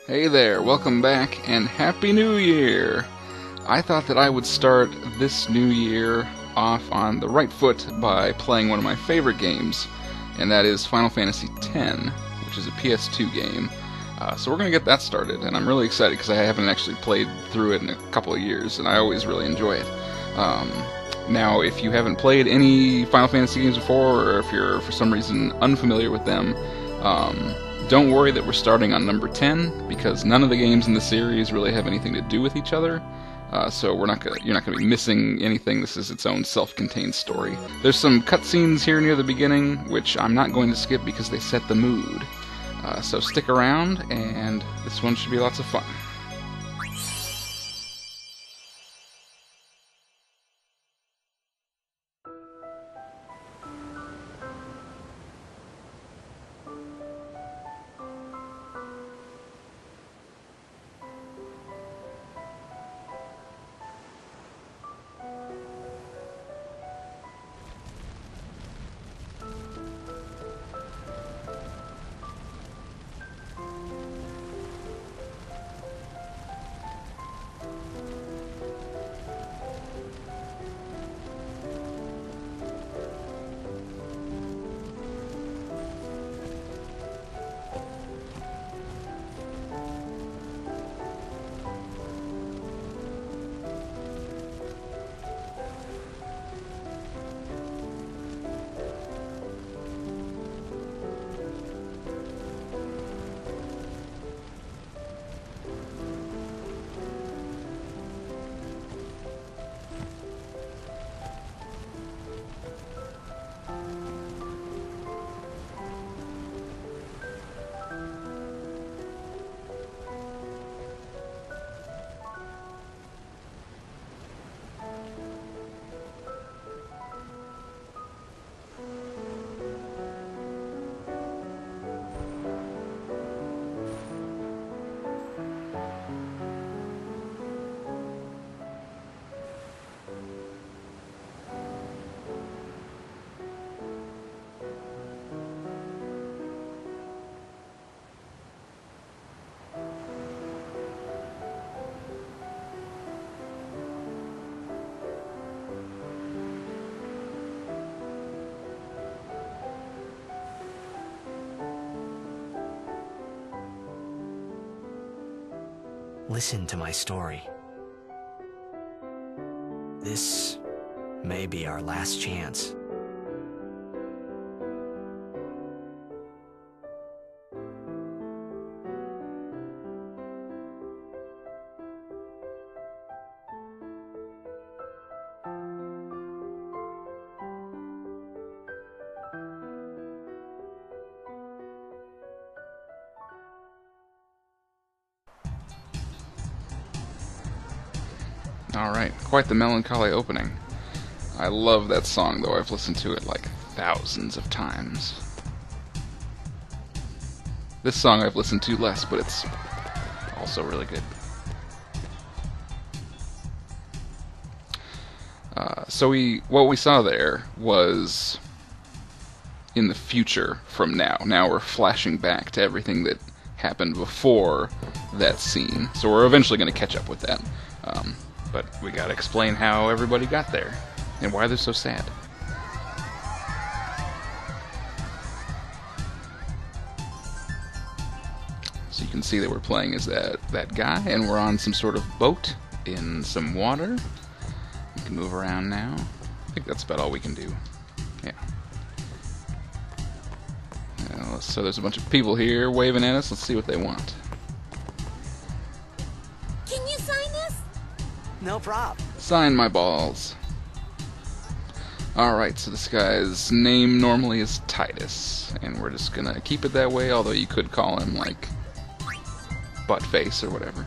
Hey there, welcome back, and Happy New Year! I thought that I would start this new year off on the right foot by playing one of my favorite games, and that is Final Fantasy X, which is a PS2 game. So we're going to get that started, and I'm really excited because I haven't actually played through it in a couple of years, and I always really enjoy it. Now, if you haven't played any Final Fantasy games before, or if you're for some reason unfamiliar with them, don't worry that we're starting on number 10, because none of the games in the series really have anything to do with each other. So you're not going to be missing anything. This is its own self-contained story. There's some cutscenes here near the beginning, which I'm not going to skip because they set the mood. So stick around, and this one should be lots of fun. Listen to my story. This may be our last chance. Alright, quite the melancholy opening. I love that song, though. I've listened to it like thousands of times. This song I've listened to less, but it's also really good. What we saw there was in the future from now. Now we're flashing back to everything that happened before that scene. So we're eventually going to catch up with that. But we gotta explain how everybody got there, and why they're so sad. So you can see that we're playing as that guy, and we're on some sort of boat in some water. We can move around now. I think that's about all we can do. Yeah. So there's a bunch of people here waving at us. Let's see what they want. No prob. Sign my balls. Alright, so this guy's name normally is Tidus, and we're just gonna keep it that way, although you could call him, like, Buttface or whatever.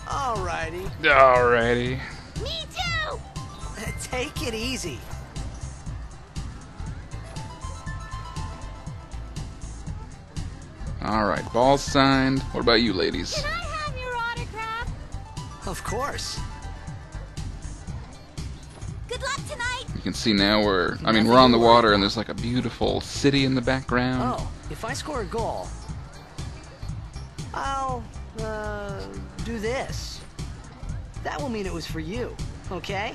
Alrighty. Alrighty. Me too! Take it easy. Alright, balls signed. What about you, ladies? Can I have your autograph? Of course. Good luck tonight! You can see now we're on the water, and there's like a beautiful city in the background. Oh, if I score a goal, I'll, do this. That will mean it was for you, okay?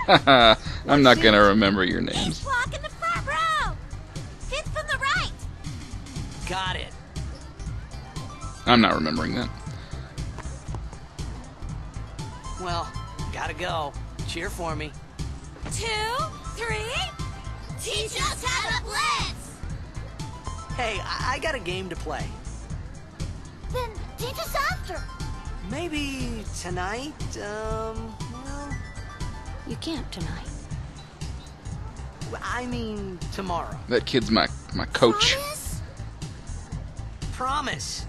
I'm not gonna remember your Ace names. block in the front row. 5th from the right. Got it. I'm not remembering that. Well, gotta go. Cheer for me. 2, 3. Teach us how to blitz. Hey, I got a game to play. Then teach us after. Maybe tonight, well, You can't tonight. I mean tomorrow. That kid's my coach. Promise? Promise.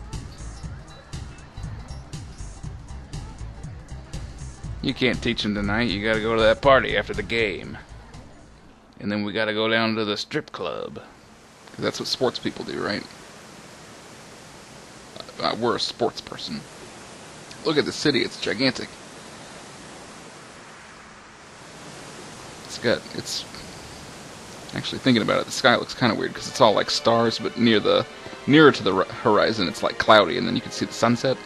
You can't teach him tonight. You gotta go to that party after the game. And then we gotta go down to the strip club. 'Cause that's what sports people do, right? We're a sports person. Look at the city. It's gigantic. It's actually thinking about it, the sky looks kind of weird because it's all like stars, but nearer to the horizon it's like cloudy, and then you can see the sunset.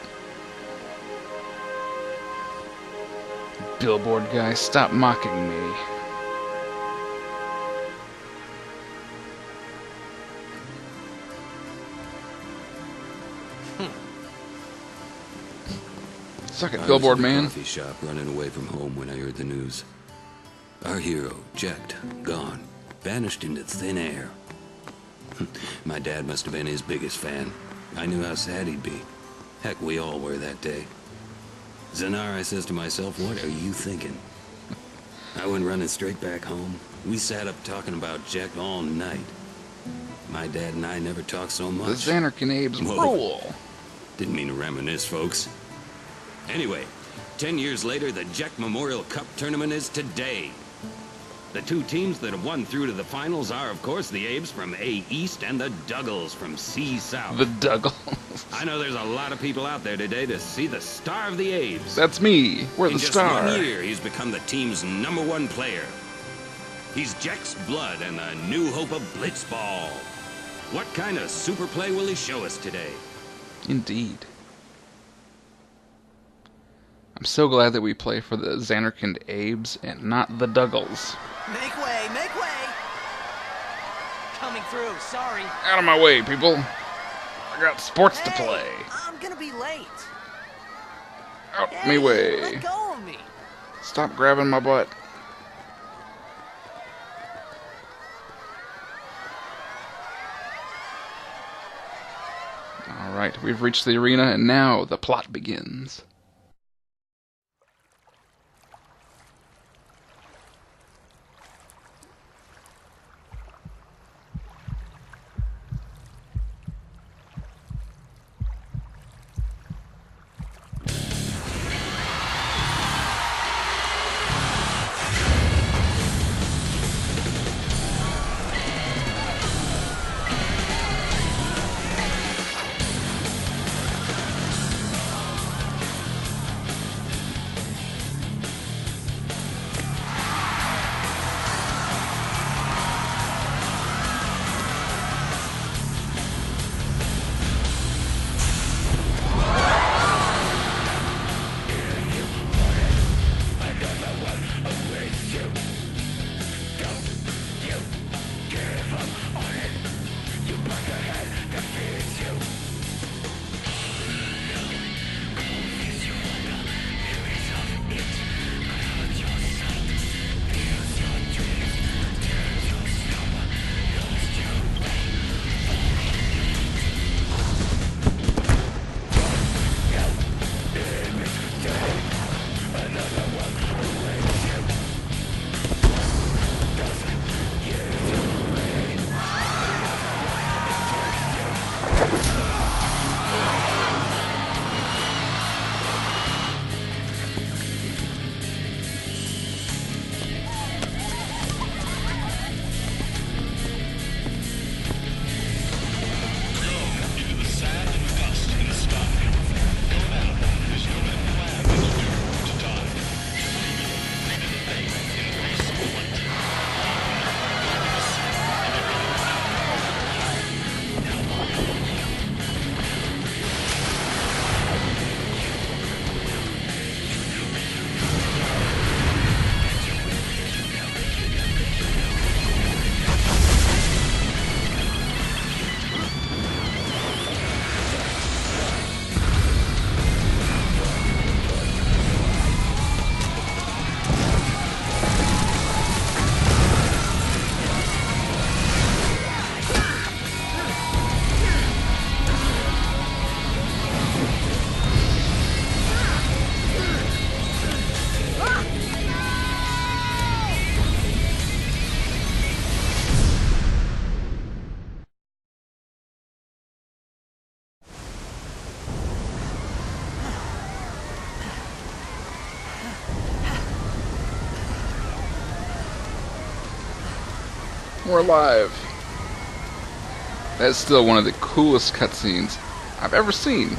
Billboard guy, stop mocking me. Suck it, billboard man. Coffee shop running away from home when I heard the news. Our hero, Jecht, gone. Vanished into thin air. My dad must have been his biggest fan. I knew how sad he'd be. Heck, we all were that day. Zanar, I says to myself, what are you thinking? I went running straight back home. We sat up talking about Jecht all night. My dad and I never talked so much. The Zanarkand Abes Whoa. rule. Didn't mean to reminisce, folks. Anyway, 10 years later, the Jecht Memorial Cup tournament is today. The two teams that have won through to the finals are, of course, the Abes from A East and the Duggles from C South. The Duggles. I know there's a lot of people out there today to see the star of the Abes. That's me. We're the In just star. 1 year, he's become the team's #1 player. He's Jecht's blood and the new hope of Blitzball. What kind of super play will he show us today? Indeed. I'm so glad that we play for the Zanarkand Abes and not the Duggles. Make way, make way! Coming through, sorry. Out of my way, people. I got sports to play. I'm gonna be late. Out Hey, me way. let go of me. Stop grabbing my butt. Alright, we've reached the arena, and now the plot begins. We're alive. That's still one of the coolest cutscenes I've ever seen.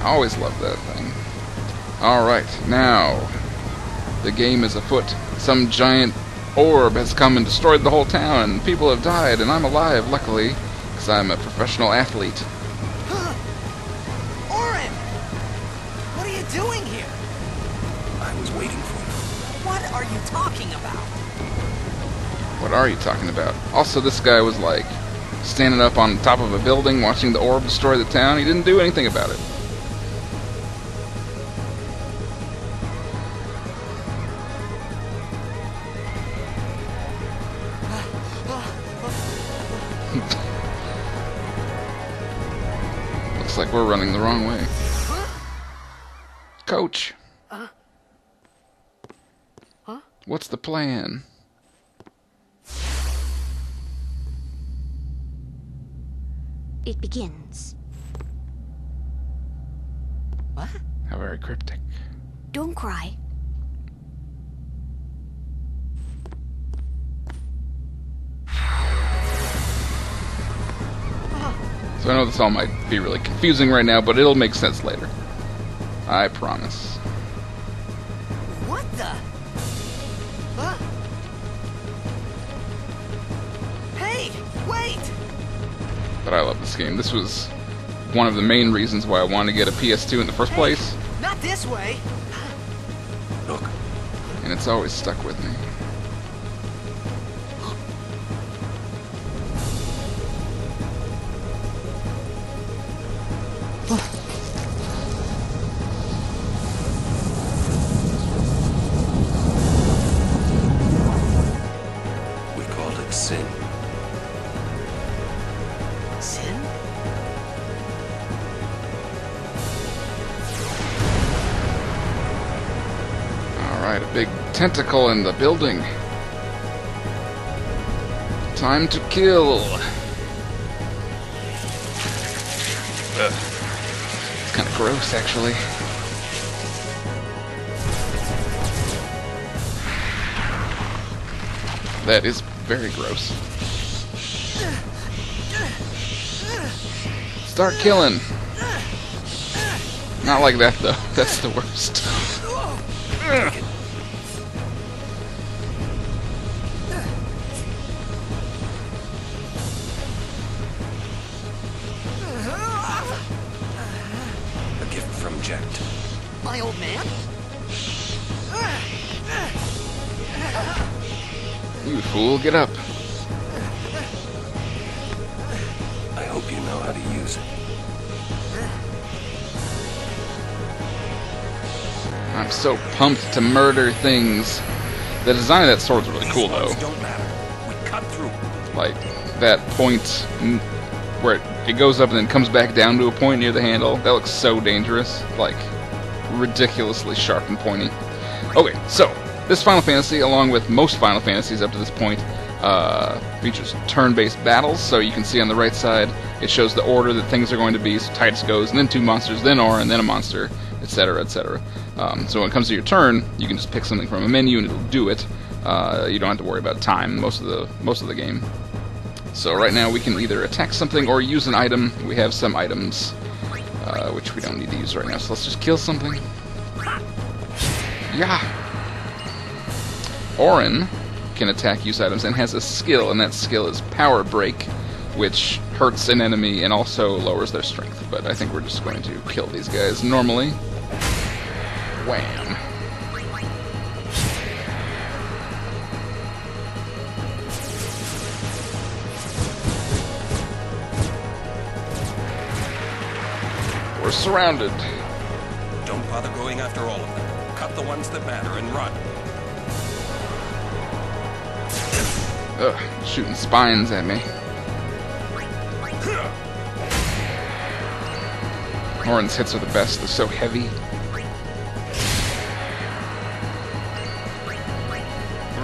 I always loved that thing. Alright, now the game is afoot. Some giant orb has come and destroyed the whole town, and people have died, and I'm alive, luckily, because I'm a professional athlete. Orin! What are you doing here? I was waiting for you. What are you talking about? What are you talking about? Also, this guy was like standing up on top of a building watching the orb destroy the town. He didn't do anything about it. Looks like we're running the wrong way. Coach! What's the plan? It begins. What? How very cryptic. Don't cry. So I know this all might be really confusing right now, but it'll make sense later. I promise. What the? Huh? Hey, wait! But I love this game. This was one of the main reasons why I wanted to get a PS2 in the first place, Not this way! Look, and it's always stuck with me. we called it sin. Sin? Alright, a big tentacle in the building. Time to kill. Ugh. It's kind of gross, actually. That is very gross. Start killing. Not like that, though. That's the worst. A gift from Jekt. My old man? You fool, get up. I hope you know how to use it. I'm so pumped to murder things. The design of that sword's really cool, though. Don't matter. We cut through. Like, that point where it goes up and then comes back down to a point near the handle. That looks so dangerous. Like, ridiculously sharp and pointy. Okay, so, this Final Fantasy, along with most Final Fantasies up to this point, features turn-based battles. So you can see on the right side, it shows the order that things are going to be. So Tidus goes, and then two monsters, then Auron, then a monster, etc., etc. So when it comes to your turn, you can just pick something from a menu and it'll do it. You don't have to worry about time most of the game. So right now we can either attack something or use an item. We have some items which we don't need to use right now. So let's just kill something. Yeah. Auron can attack, use items, and has a skill, and that skill is Power Break, which hurts an enemy and also lowers their strength. But I think we're just going to kill these guys normally. Wham. We're surrounded. Don't bother going after all of them. Cut the ones that matter and run. Ugh, shooting spines at me. Auron's hits are the best, they're so heavy.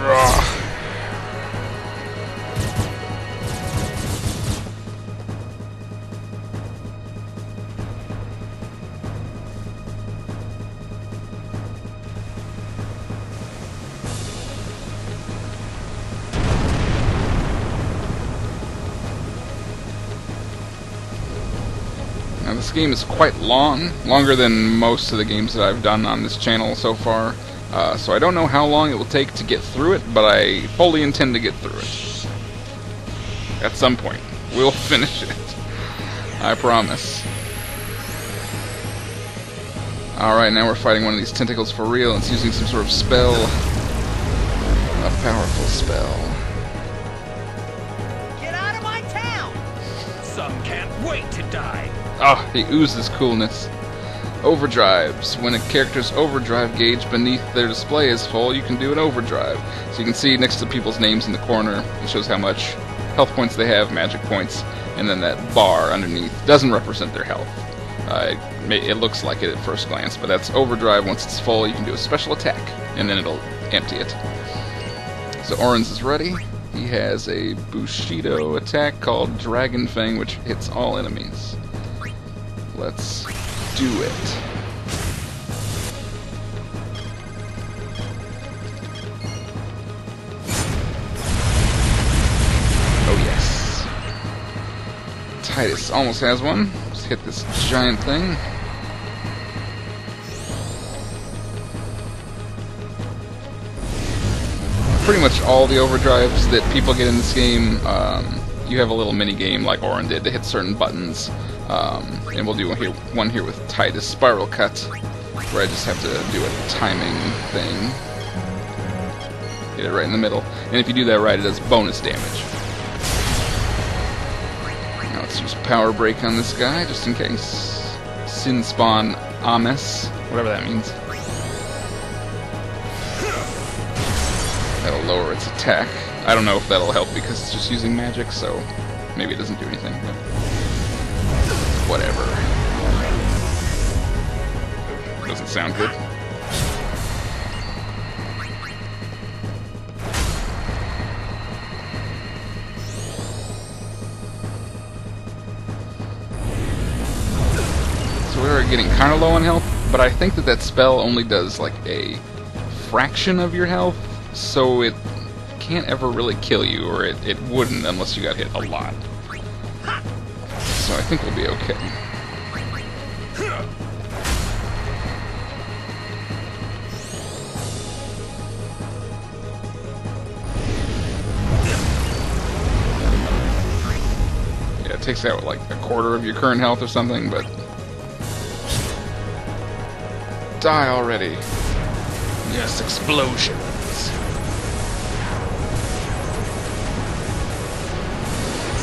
Ugh. Now this game is quite long, longer than most of the games that I've done on this channel so far, so I don't know how long it will take to get through it, but I fully intend to get through it. At some point. We'll finish it. I promise. Alright, now we're fighting one of these tentacles for real. It's using some sort of spell. A powerful spell. Get out of my town! Some can't wait to die. Ah, he oozes coolness. Overdrives. When a character's overdrive gauge beneath their display is full, you can do an overdrive. So you can see next to people's names in the corner, it shows how much health points they have, magic points, and then that bar underneath doesn't represent their health. It looks like it at first glance, but that's overdrive. Once it's full, you can do a special attack, and then it'll empty it. So Orange is ready. He has a Bushido attack called Dragon Fang, which hits all enemies. Let's do it. Oh yes. Tidus almost has one. Let's hit this giant thing. Pretty much all the overdrives that people get in this game, you have a little mini game like Orin did to hit certain buttons. And we'll do one here with Tidus Spiral Cut, where I just have to do a timing thing. Hit it right in the middle. And if you do that right, it does bonus damage. Now let's use Power Break on this guy, just in case. Sin Spawn Abes, whatever that means. That'll lower its attack. I don't know if that'll help because it's just using magic, so maybe it doesn't do anything, but whatever. Doesn't sound good. So we're getting kind of low on health, but I think that spell only does like a fraction of your health, so it can't ever really kill you, or it wouldn't unless you got hit a lot. So I think we'll be okay. Yeah, it takes out like a quarter of your current health or something, but... Die already. Yes, explosions.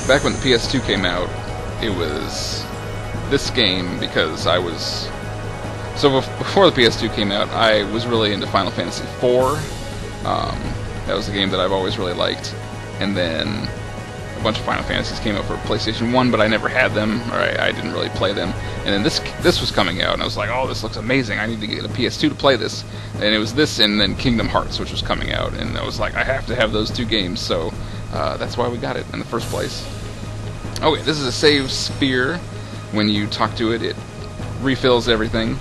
Back when the PS2 came out, it was this game because I was... So before the PS2 came out, I was really into Final Fantasy IV. That was a game that I've always really liked. And then a bunch of Final Fantasies came out for PlayStation 1, but I never had them, or I didn't really play them. And then this was coming out, and I was like, oh, this looks amazing. I need to get a PS2 to play this. And it was this, and then Kingdom Hearts, which was coming out. And I was like, I have to have those two games, so that's why we got it in the first place. Okay, this is a save sphere. When you talk to it, it refills everything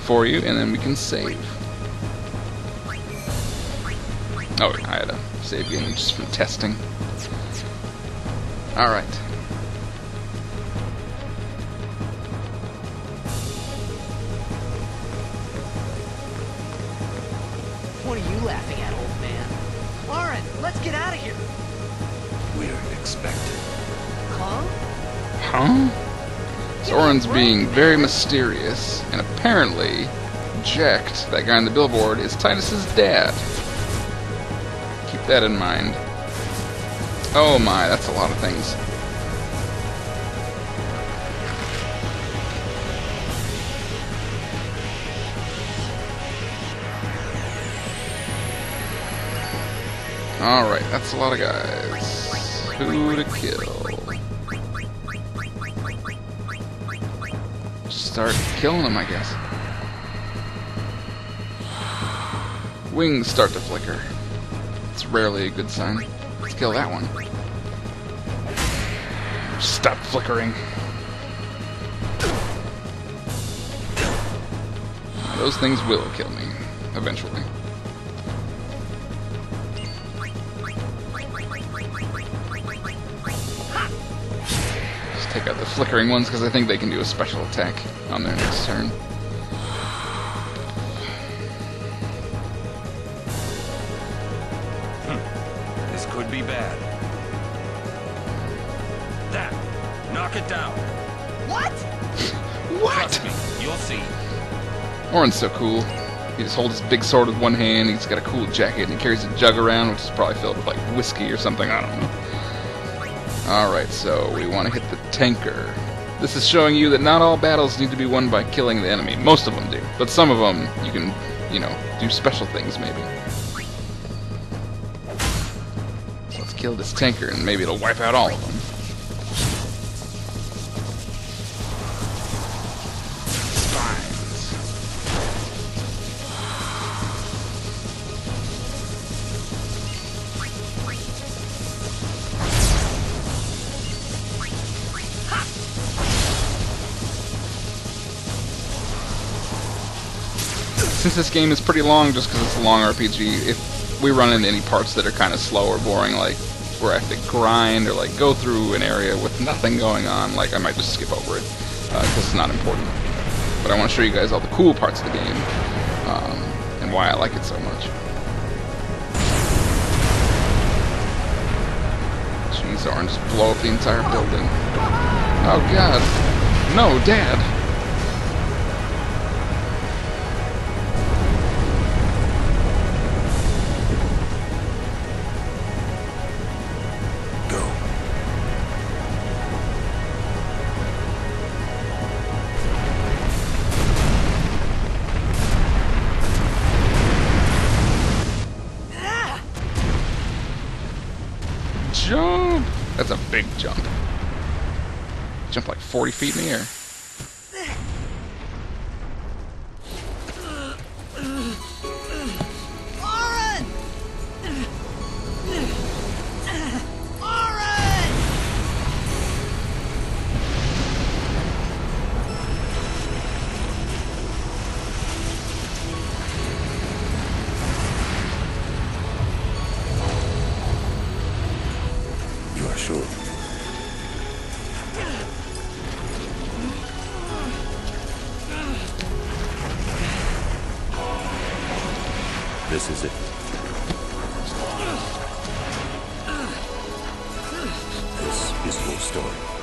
for you, and then we can save. Oh, I had a save game just from testing. Alright. What are you laughing at, old man? Lauren, let's get out of here. We're expected. Huh? Huh? Soren's being very mysterious, and apparently, Jekt, that guy on the billboard, is Tidus's dad. Keep that in mind. Oh my, that's a lot of things. Alright, that's a lot of guys. Who to kill? Start killing them, I guess. Wings start to flicker. It's rarely a good sign. Let's kill that one. Stop flickering. Those things will kill me, eventually. Just take out the flickering ones because I think they can do a special attack on their next turn. This could be bad. That! Knock it down! What? What? Trust me, you'll see. Orin's so cool. He just holds his big sword with one hand, he's got a cool jacket, and he carries a jug around, which is probably filled with, like, whiskey or something, I don't know. Alright, so we want to hit the tanker. This is showing you that not all battles need to be won by killing the enemy. Most of them do. But some of them, you can, you know, do special things, maybe. So let's kill this tanker, and maybe it'll wipe out all of them. Since this game is pretty long, just because it's a long RPG, if we run into any parts that are kind of slow or boring, like where I have to grind or like go through an area with nothing going on, like I might just skip over it because it's not important. But I want to show you guys all the cool parts of the game and why I like it so much. Jeez, Orange, just blow up the entire building. Oh God, no, Dad. Jump! That's a big jump. Jump like 40 feet in the air. Sure. This is it. This is your story.